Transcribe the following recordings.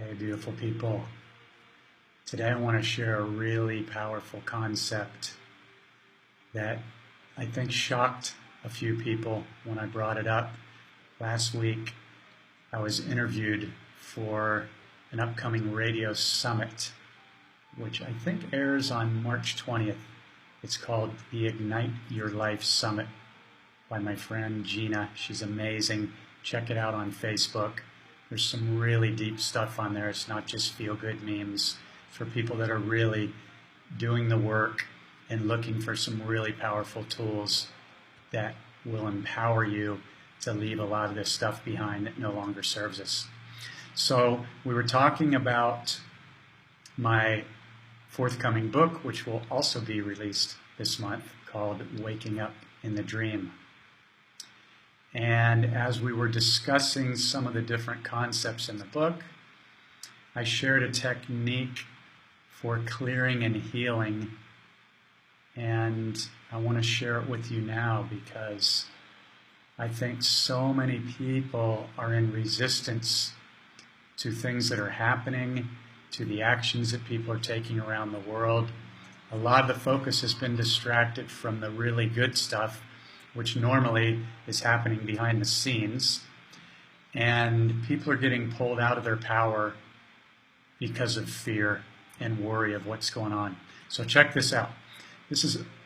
Hey, beautiful people. Today I want to share a really powerful concept that I think shocked a few people when I brought it up. Last week I was interviewed for an upcoming radio summit, which I think airs on March 20th. It's called the Ignite Your Life Summit by my friend Gina. She's amazing. Check it out on Facebook. There's some really deep stuff on there. It's not just feel-good memes. For people that are really doing the work and looking for some really powerful tools that will empower you to leave a lot of this stuff behind that no longer serves us. So we were talking about my forthcoming book, which will also be released this month, called Waking Up in the Dream. And as we were discussing some of the different concepts in the book, I shared a technique for clearing and healing, and I want to share it with you now because I think so many people are in resistance to things that are happening, to the actions that people are taking around the world. A lot of the focus has been distracted from the really good stuff, which normally is happening behind the scenes, and people are getting pulled out of their power because of fear and worry of what's going on. So check this out.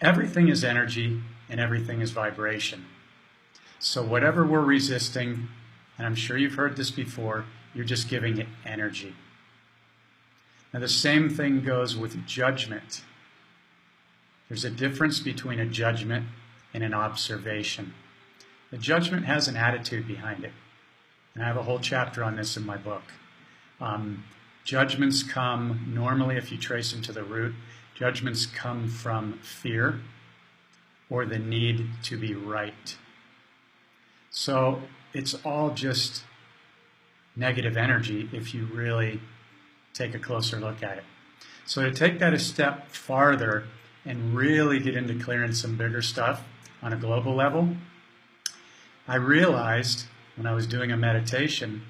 Everything is energy and everything is vibration. So whatever we're resisting, and I'm sure you've heard this before, you're just giving it energy. Now the same thing goes with judgment. There's a difference between a judgment and an observation. The judgment has an attitude behind it. And I have a whole chapter on this in my book. Judgments come, normally if you trace them to the root, judgments come from fear or the need to be right. So it's all just negative energy if you really take a closer look at it. So to take that a step farther and really get into clearing some bigger stuff on a global level, I realized when I was doing a meditation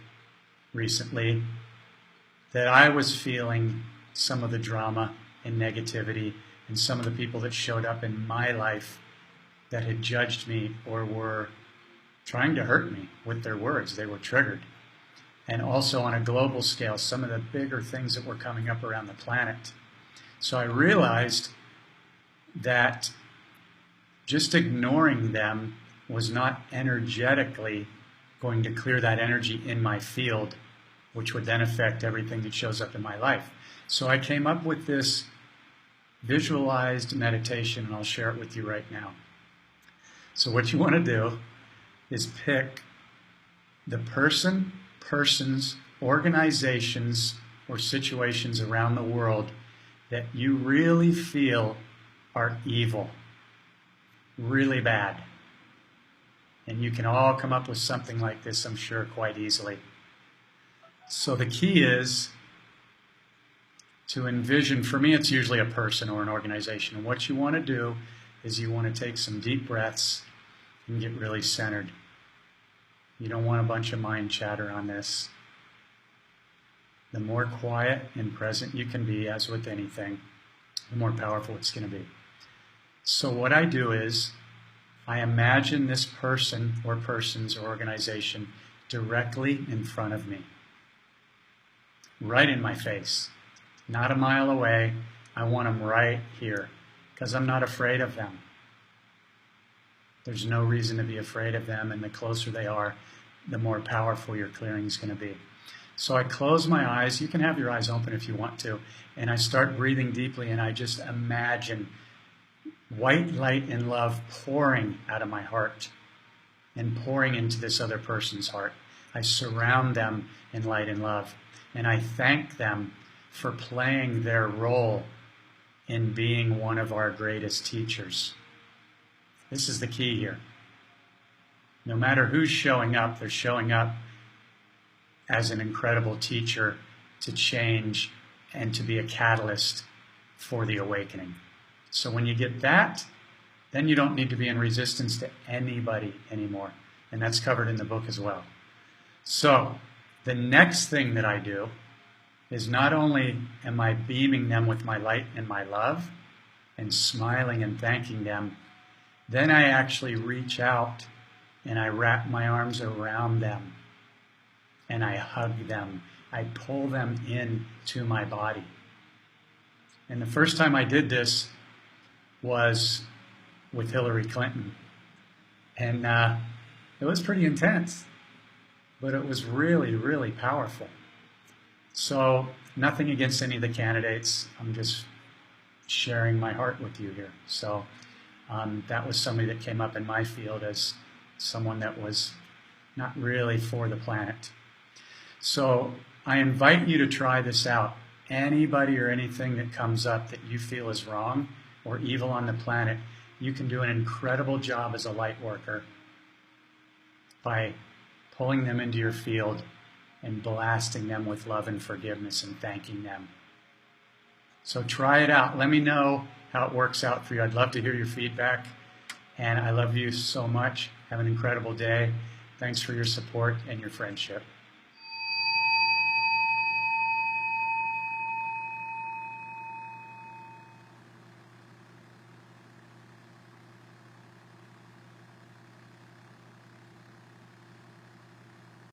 recently that I was feeling some of the drama and negativity and some of the people that showed up in my life that had judged me or were trying to hurt me with their words. They were triggered. And also on a global scale, some of the bigger things that were coming up around the planet. So I realized that just ignoring them was not energetically going to clear that energy in my field, which would then affect everything that shows up in my life. So I came up with this visualized meditation, and I'll share it with you right now. So what you want to do is pick the persons, organizations, or situations around the world that you really feel are evil, really bad. And you can all come up with something like this, I'm sure, quite easily. So the key is to envision, for me it's usually a person or an organization, and what you want to do is you want to take some deep breaths and get really centered. You don't want a bunch of mind chatter on this. The more quiet and present you can be, as with anything, the more powerful it's going to be. So what I do is I imagine this person or persons or organization directly in front of me, right in my face, not a mile away. I want them right here because I'm not afraid of them. There's no reason to be afraid of them, and the closer they are, the more powerful your clearing is going to be. So I close my eyes. You can have your eyes open if you want to, and I start breathing deeply, and I just imagine white light and love pouring out of my heart and pouring into this other person's heart. I surround them in light and love, and I thank them for playing their role in being one of our greatest teachers. This is the key here. No matter who's showing up, they're showing up as an incredible teacher to change and to be a catalyst for the awakening. So when you get that, then you don't need to be in resistance to anybody anymore. And that's covered in the book as well. So the next thing that I do is not only am I beaming them with my light and my love and smiling and thanking them, then I actually reach out and I wrap my arms around them and I hug them. I pull them in to my body. And the first time I did this was with Hillary Clinton. And it was pretty intense, but it was really, really powerful. So nothing against any of the candidates. I'm just sharing my heart with you here. So that was somebody that came up in my field as someone that was not really for the planet. So I invite you to try this out. Anybody or anything that comes up that you feel is wrong or evil on the planet, you can do an incredible job as a light worker by pulling them into your field and blasting them with love and forgiveness and thanking them. So try it out. Let me know how it works out for you. I'd love to hear your feedback. And I love you so much. Have an incredible day. Thanks for your support and your friendship.